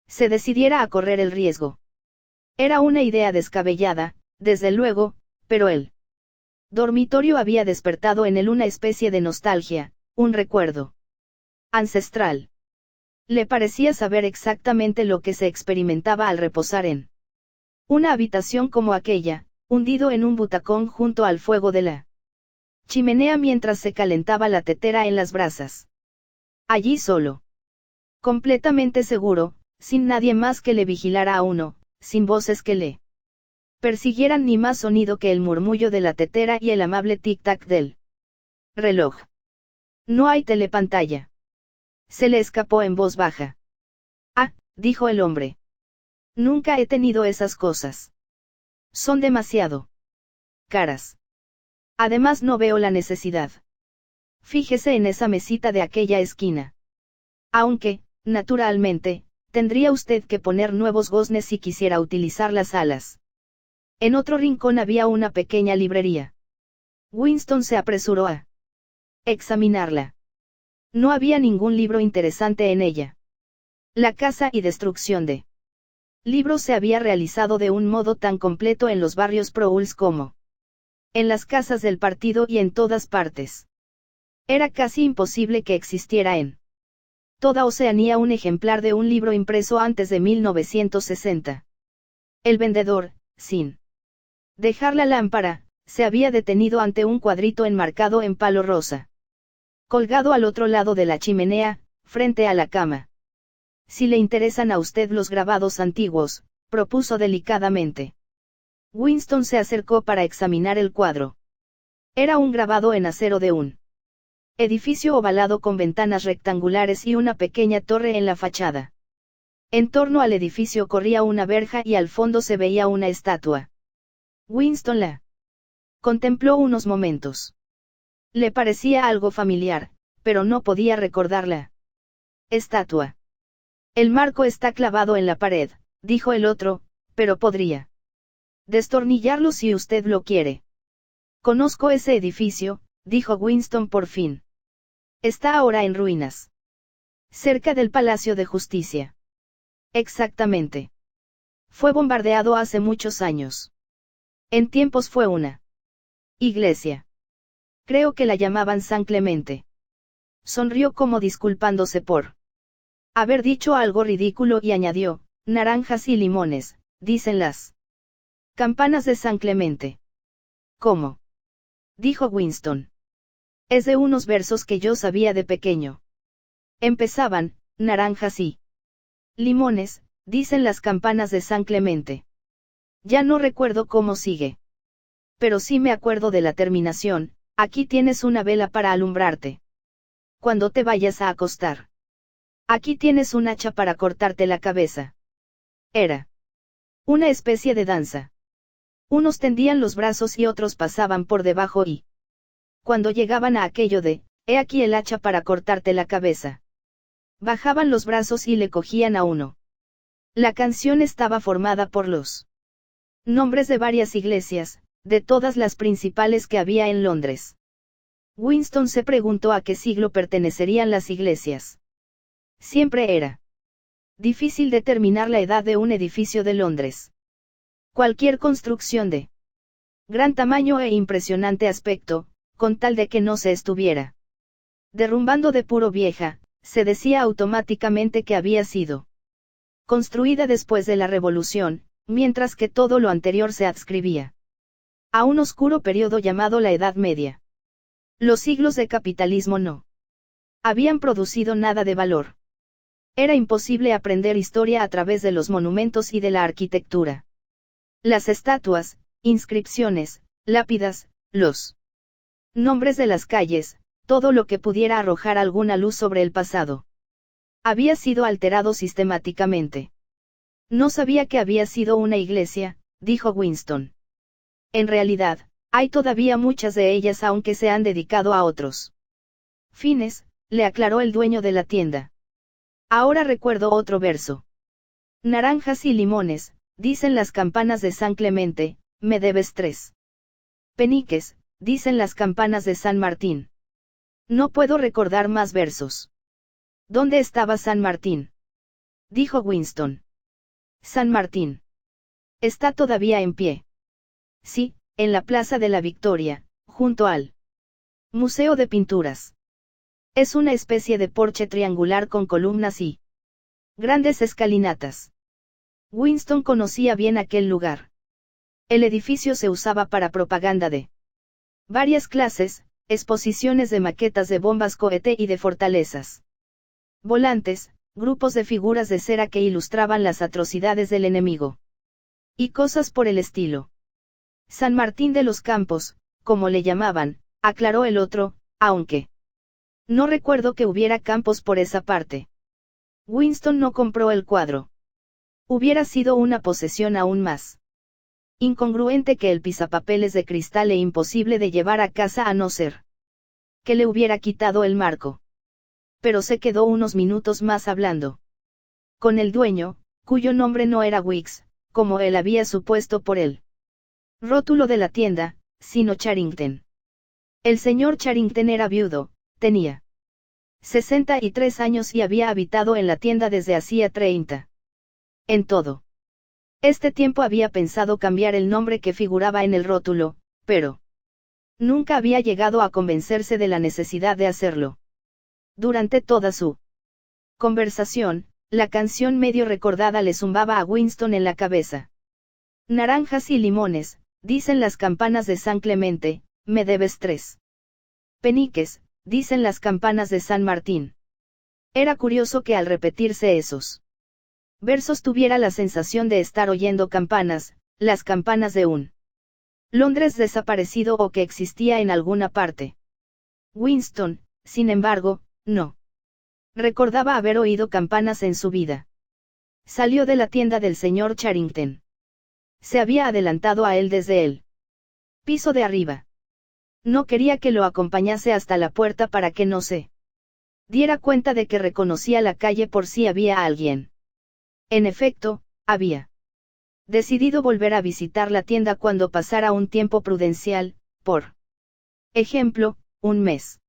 A: se decidiera a correr el riesgo. Era una idea descabellada, desde luego, pero el dormitorio había despertado en él una especie de nostalgia, un recuerdo ancestral. Le parecía saber exactamente lo que se experimentaba al reposar en una habitación como aquella, hundido en un butacón junto al fuego de la chimenea mientras se calentaba la tetera en las brasas. Allí solo. Completamente seguro, sin nadie más que le vigilara a uno, sin voces que le persiguieran ni más sonido que el murmullo de la tetera y el amable tic-tac del reloj. No hay telepantalla. Se le escapó en voz baja. Ah, dijo el hombre. Nunca he tenido esas cosas. Son demasiado caras. Además no veo la necesidad. Fíjese en esa mesita de aquella esquina. Aunque, naturalmente, tendría usted que poner nuevos goznes si quisiera utilizar las alas. En otro rincón había una pequeña librería. Winston se apresuró a examinarla. No había ningún libro interesante en ella. La caza y destrucción de libros se había realizado de un modo tan completo en los barrios Proulx como en las casas del partido y en todas partes. Era casi imposible que existiera en toda Oceanía un ejemplar de un libro impreso antes de 1960. El vendedor, sin dejar la lámpara, se había detenido ante un cuadrito enmarcado en palo rosa, colgado al otro lado de la chimenea, frente a la cama. Si le interesan a usted los grabados antiguos, propuso delicadamente. Winston se acercó para examinar el cuadro. Era un grabado en acero de un edificio ovalado con ventanas rectangulares y una pequeña torre en la fachada. En torno al edificio corría una verja y al fondo se veía una estatua. Winston la contempló unos momentos. Le parecía algo familiar, pero no podía recordar la estatua. El marco está clavado en la pared, dijo el otro, pero podría destornillarlo si usted lo quiere. Conozco ese edificio, dijo Winston por fin. Está ahora en ruinas. Cerca del Palacio de Justicia. Exactamente. Fue bombardeado hace muchos años. En tiempos fue una iglesia. Creo que la llamaban San Clemente. Sonrió como disculpándose por haber dicho algo ridículo y añadió, naranjas y limones, dicen las campanas de San Clemente. ¿Cómo? Dijo Winston. Es de unos versos que yo sabía de pequeño. Empezaban, naranjas y limones, dicen las campanas de San Clemente. Ya no recuerdo cómo sigue. Pero sí me acuerdo de la terminación, aquí tienes una vela para alumbrarte. Cuando te vayas a acostar. Aquí tienes un hacha para cortarte la cabeza. Era una especie de danza. Unos tendían los brazos y otros pasaban por debajo y, cuando llegaban a aquello de, he aquí el hacha para cortarte la cabeza, bajaban los brazos y le cogían a uno. La canción estaba formada por los nombres de varias iglesias, de todas las principales que había en Londres. Winston se preguntó a qué siglo pertenecerían las iglesias. Siempre era difícil determinar la edad de un edificio de Londres. Cualquier construcción de gran tamaño e impresionante aspecto, con tal de que no se estuviera derrumbando de puro vieja, se decía automáticamente que había sido construida después de la Revolución, mientras que todo lo anterior se adscribía a un oscuro periodo llamado la Edad Media. Los siglos de capitalismo no habían producido nada de valor. Era imposible aprender historia a través de los monumentos y de la arquitectura. Las estatuas, inscripciones, lápidas, los nombres de las calles, todo lo que pudiera arrojar alguna luz sobre el pasado, había sido alterado sistemáticamente. No sabía que había sido una iglesia, dijo Winston. En realidad, hay todavía muchas de ellas aunque se han dedicado a otros fines, le aclaró el dueño de la tienda. Ahora recuerdo otro verso. Naranjas y limones, dicen las campanas de San Clemente, me debes 3 peniques, dicen las campanas de San Martín. No puedo recordar más versos. ¿Dónde estaba San Martín? Dijo Winston. San Martín. Está todavía en pie. Sí, en la Plaza de la Victoria, junto al Museo de Pinturas. Es una especie de porche triangular con columnas y grandes escalinatas. Winston conocía bien aquel lugar. El edificio se usaba para propaganda de varias clases, exposiciones de maquetas de bombas cohete y de fortalezas volantes, grupos de figuras de cera que ilustraban las atrocidades del enemigo. Y cosas por el estilo. San Martín de los Campos, como le llamaban, aclaró el otro, aunque no recuerdo que hubiera campos por esa parte. Winston no compró el cuadro. Hubiera sido una posesión aún más incongruente que el pisapapeles de cristal e imposible de llevar a casa a no ser que le hubiera quitado el marco. Pero se quedó unos minutos más hablando con el dueño, cuyo nombre no era Wicks, como él había supuesto por el rótulo de la tienda, sino Charrington. El señor Charrington era viudo, tenía 63 años y había habitado en la tienda desde hacía 30. En todo este tiempo había pensado cambiar el nombre que figuraba en el rótulo, pero nunca había llegado a convencerse de la necesidad de hacerlo. Durante toda su conversación, la canción medio recordada le zumbaba a Winston en la cabeza. Naranjas y limones, dicen las campanas de San Clemente, me debes 3 peniques, dicen las campanas de San Martín. Era curioso que al repetirse esos versos tuviera la sensación de estar oyendo campanas, las campanas de un Londres desaparecido o que existía en alguna parte. Winston, sin embargo, no recordaba haber oído campanas en su vida. Salió de la tienda del señor Charrington. Se había adelantado a él desde el piso de arriba. No quería que lo acompañase hasta la puerta para que no se diera cuenta de que reconocía la calle por si había alguien. En efecto, había decidido volver a visitar la tienda cuando pasara un tiempo prudencial, por ejemplo, un mes.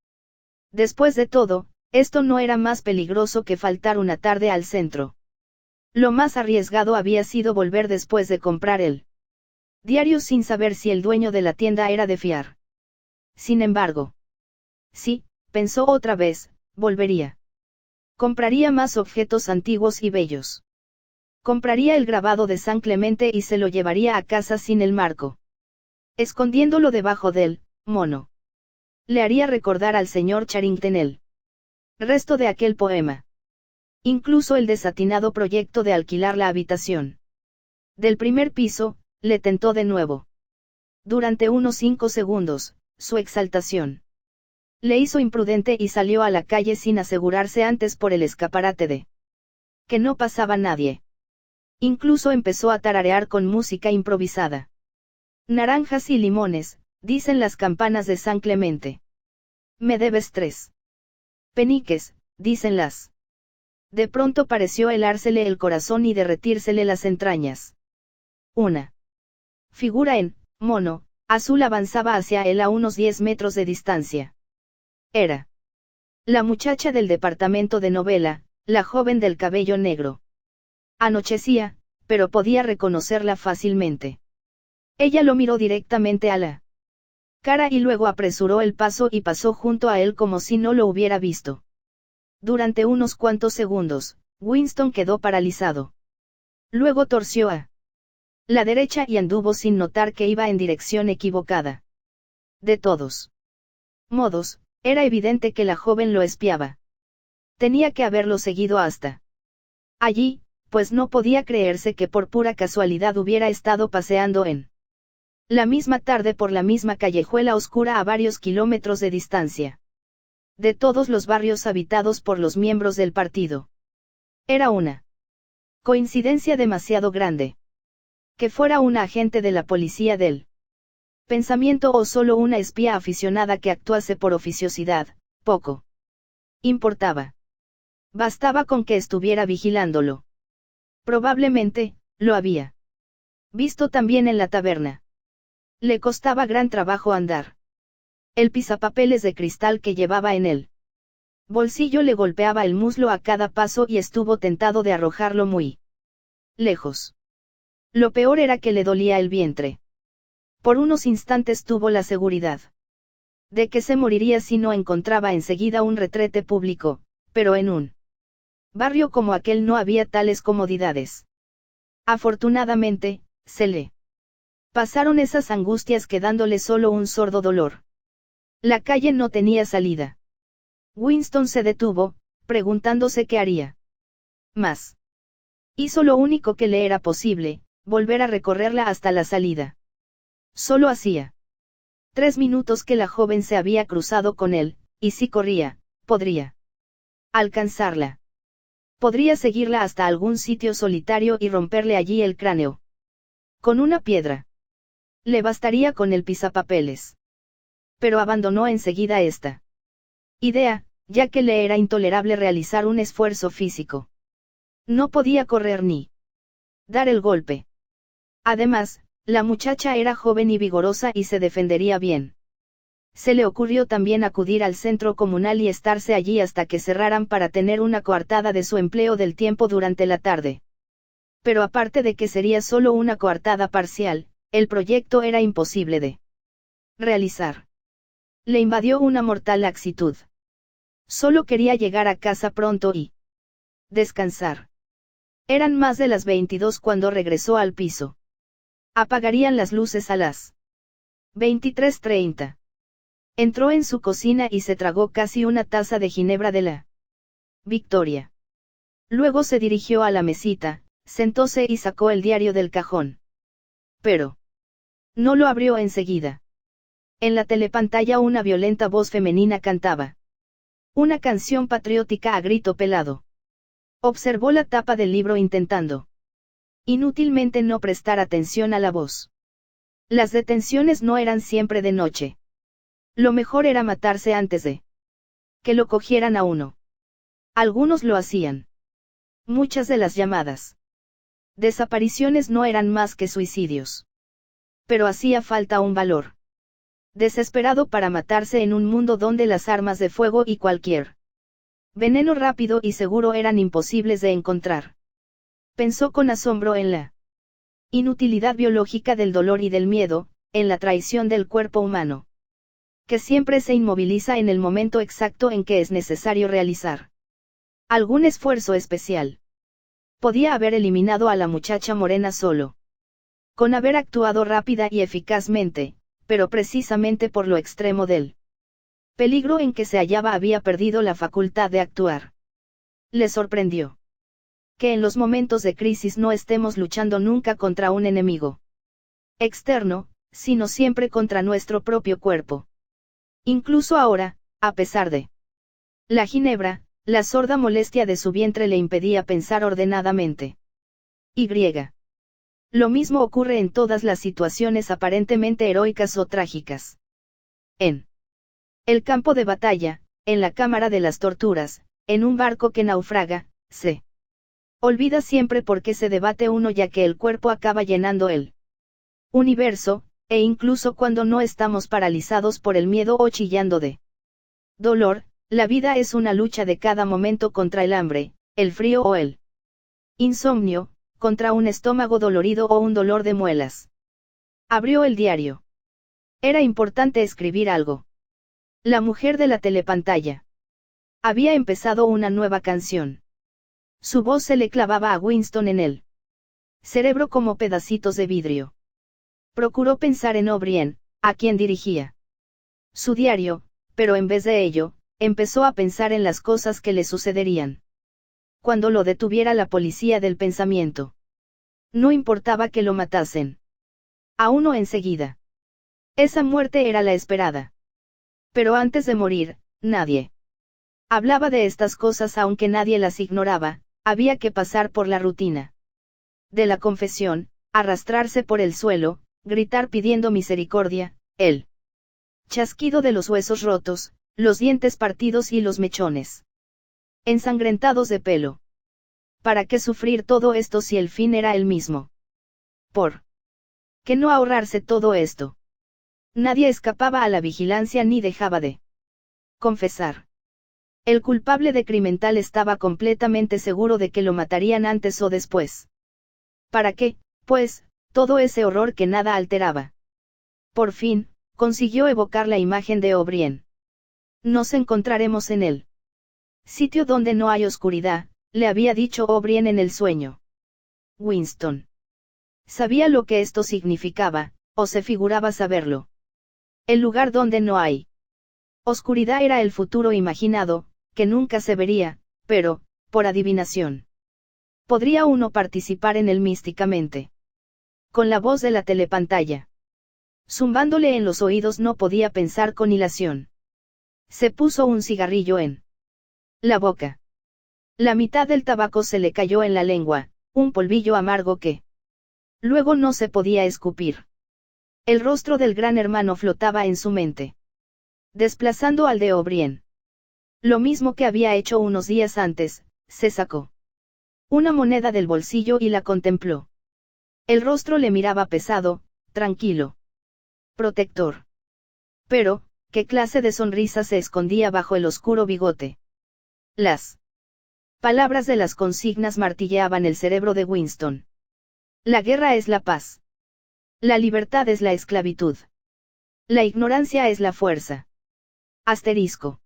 A: Después de todo, esto no era más peligroso que faltar una tarde al centro. Lo más arriesgado había sido volver después de comprar el diario sin saber si el dueño de la tienda era de fiar. Sin embargo, sí, pensó otra vez, volvería. Compraría más objetos antiguos y bellos. Compraría el grabado de San Clemente y se lo llevaría a casa sin el marco, escondiéndolo debajo del mono. Le haría recordar al señor Charrington el Resto de aquel poema. Incluso el desatinado proyecto de alquilar la habitación del primer piso, le tentó de nuevo. Durante unos 5 segundos, su exaltación le hizo imprudente y salió a la calle sin asegurarse antes por el escaparate de que no pasaba nadie. Incluso empezó a tararear con música improvisada. Naranjas y limones, dicen las campanas de San Clemente. Me debes 3 peniques, dicen las. De pronto pareció helársele el corazón y derretírsele las entrañas. Una figura en mono azul avanzaba hacia él a unos 10 metros de distancia. Era la muchacha del departamento de novela, la joven del cabello negro. Anochecía, pero podía reconocerla fácilmente. Ella lo miró directamente a la cara y luego apresuró el paso y pasó junto a él como si no lo hubiera visto. Durante unos cuantos segundos, Winston quedó paralizado. Luego torció a la derecha y anduvo sin notar que iba en dirección equivocada. De todos modos, era evidente que la joven lo espiaba. Tenía que haberlo seguido hasta allí, pues no podía creerse que por pura casualidad hubiera estado paseando en la misma tarde por la misma callejuela oscura a varios kilómetros de distancia de todos los barrios habitados por los miembros del partido. Era una coincidencia demasiado grande. Que fuera una agente de la policía del pensamiento o solo una espía aficionada que actuase por oficiosidad, poco importaba. Bastaba con que estuviera vigilándolo. Probablemente, lo había visto también en la taberna. Le costaba gran trabajo andar. El pisapapeles de cristal que llevaba en el bolsillo le golpeaba el muslo a cada paso y estuvo tentado de arrojarlo muy lejos. Lo peor era que le dolía el vientre. Por unos instantes tuvo la seguridad de que se moriría si no encontraba enseguida un retrete público, pero en un barrio como aquel no había tales comodidades. Afortunadamente, se le pasaron esas angustias quedándole solo un sordo dolor. La calle no tenía salida. Winston se detuvo, preguntándose qué haría más. Hizo lo único que le era posible, volver a recorrerla hasta la salida. Solo hacía 3 minutos que la joven se había cruzado con él, y si corría, podría alcanzarla. Podría seguirla hasta algún sitio solitario y romperle allí el cráneo. Con una piedra. Le bastaría con el pisapapeles. Pero abandonó enseguida esta idea, ya que le era intolerable realizar un esfuerzo físico. No podía correr ni dar el golpe. Además, la muchacha era joven y vigorosa y se defendería bien. Se le ocurrió también acudir al centro comunal y estarse allí hasta que cerraran para tener una coartada de su empleo del tiempo durante la tarde. Pero aparte de que sería solo una coartada parcial, el proyecto era imposible de realizar. Le invadió una mortal laxitud. Solo quería llegar a casa pronto y descansar. Eran más de las 22 cuando regresó al piso. Apagarían las luces a las 23:30. Entró en su cocina y se tragó casi una taza de ginebra de la Victoria. Luego se dirigió a la mesita, sentóse y sacó el diario del cajón. Pero no lo abrió enseguida. En la telepantalla una violenta voz femenina cantaba una canción patriótica a grito pelado. Observó la tapa del libro intentando inútilmente no prestar atención a la voz. Las detenciones no eran siempre de noche. Lo mejor era matarse antes de que lo cogieran a uno. Algunos lo hacían. Muchas de las llamadas desapariciones no eran más que suicidios. Pero hacía falta un valor desesperado para matarse en un mundo donde las armas de fuego y cualquier veneno rápido y seguro eran imposibles de encontrar. Pensó con asombro en la inutilidad biológica del dolor y del miedo, en la traición del cuerpo humano, que siempre se inmoviliza en el momento exacto en que es necesario realizar algún esfuerzo especial. Podía haber eliminado a la muchacha morena solo con haber actuado rápida y eficazmente, pero precisamente por lo extremo del peligro en que se hallaba había perdido la facultad de actuar. Le sorprendió que en los momentos de crisis no estemos luchando nunca contra un enemigo externo, sino siempre contra nuestro propio cuerpo. Incluso ahora, a pesar de la ginebra, la sorda molestia de su vientre le impedía pensar ordenadamente. Y. Lo mismo ocurre en todas las situaciones aparentemente heroicas o trágicas. En el campo de batalla, en la cámara de las torturas, en un barco que naufraga, se olvida siempre por qué se debate uno, ya que el cuerpo acaba llenando el universo, e incluso cuando no estamos paralizados por el miedo o chillando de dolor, la vida es una lucha de cada momento contra el hambre, el frío o el insomnio, contra un estómago dolorido o un dolor de muelas. Abrió el diario. Era importante escribir algo. La mujer de la telepantalla había empezado una nueva canción. Su voz se le clavaba a Winston en el cerebro como pedacitos de vidrio. Procuró pensar en O'Brien, a quien dirigía su diario, pero en vez de ello, empezó a pensar en las cosas que le sucederían cuando lo detuviera la policía del pensamiento. No importaba que lo matasen a uno enseguida. Esa muerte era la esperada. Pero antes de morir, nadie hablaba de estas cosas, aunque nadie las ignoraba. Había que pasar por la rutina de la confesión, arrastrarse por el suelo, gritar pidiendo misericordia, el chasquido de los huesos rotos, los dientes partidos y los mechones ensangrentados de pelo. ¿Para qué sufrir todo esto si el fin era el mismo? ¿Por qué no ahorrarse todo esto? Nadie escapaba a la vigilancia ni dejaba de confesar. El culpable de Crimental estaba completamente seguro de que lo matarían antes o después. ¿Para qué, pues, todo ese horror que nada alteraba? Por fin, consiguió evocar la imagen de O'Brien. Nos encontraremos en el sitio donde no hay oscuridad, le había dicho O'Brien en el sueño. Winston sabía lo que esto significaba, o se figuraba saberlo. El lugar donde no hay oscuridad era el futuro imaginado, que nunca se vería, pero, por adivinación, podría uno participar en él místicamente. Con la voz de la telepantalla zumbándole en los oídos, no podía pensar con hilación. Se puso un cigarrillo en la boca. La mitad del tabaco se le cayó en la lengua, un polvillo amargo que luego no se podía escupir. El rostro del gran hermano flotaba en su mente, desplazando al de O'Brien. Lo mismo que había hecho unos días antes, se sacó una moneda del bolsillo y la contempló. El rostro le miraba pesado, tranquilo, protector. Pero, ¿qué clase de sonrisa se escondía bajo el oscuro bigote? Las palabras de las consignas martilleaban el cerebro de Winston. La guerra es la paz. La libertad es la esclavitud. La ignorancia es la fuerza. Asterisco.